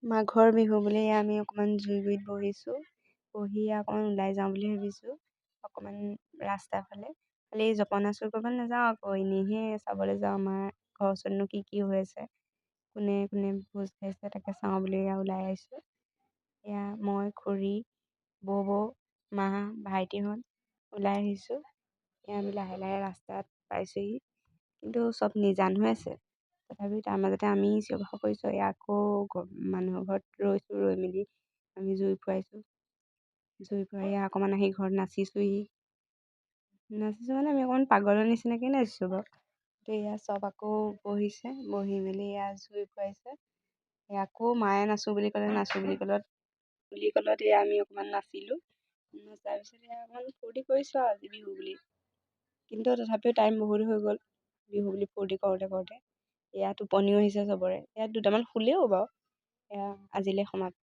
মাঘৰ বিহু বুলি আমি অকণমান জুই গুৰিত বহিছোঁ। বহি অকণমান ওলাই যাওঁ বুলি ভাবিছোঁ। অকণমান ৰাস্তাৰ ফালে। খালি জপনা চুৰ কৰিবলৈ নাযাওঁ আকৌ, এনেইহে চাবলৈ যাওঁ আমাৰ ঘৰৰ ওচৰতনো কি কি হৈ আছে। কোনে কোনে ভোজ খাইছে তাকে চাওঁ বুলি ওলাই আহিছোঁ। এয়া মই, খুৰী, বৌ, মা, ভাইটিহঁত ওলাই আহিছোঁ। এয়া আমি লাহে লাহে ৰাস্তাত পাইছোঁহি। কিন্তু চব নিজান হৈ আছে। তথাপিও তাৰ মাজতে আমি চিঞৰ বাখৰ কৰিছোঁ। এয়া আকৌ মানুহৰ ঘৰত ৰৈছোঁ, ৰৈ মেলি আমি জুই ফুৱাইছোঁ। জুই ফুৱাই অকণমান আহি ঘৰত নাচিছোঁহি। নাচিছোঁ মানে আমি অকণমান পাগলৰ নিচিনাকৈ নাচিছোঁ বাৰু। তো এয়া চব আকৌ বহিছে, বহি মেলি এয়া জুই ফুৱাইছে। আকৌ মায়ে নাচোঁ বুলি ক'লে, নাচোঁ বুলি ক'লত এয়া আমি অকণমান নাচিলোঁ। নচাৰ পিছত এয়া অকণমান ফূৰ্তি কৰিছোঁ আৰু আজি বিহু বুলি। কিন্তু তথাপিও টাইম বহুত হৈ গ'ল বিহু বুলি ফূৰ্তি কৰোঁতে কৰোঁতে। এয়া টোপনিও আহিছে চবৰে। ইয়াত দুটামান শুলেও বাৰু। এয়া আজিলৈ সমাপ্ত।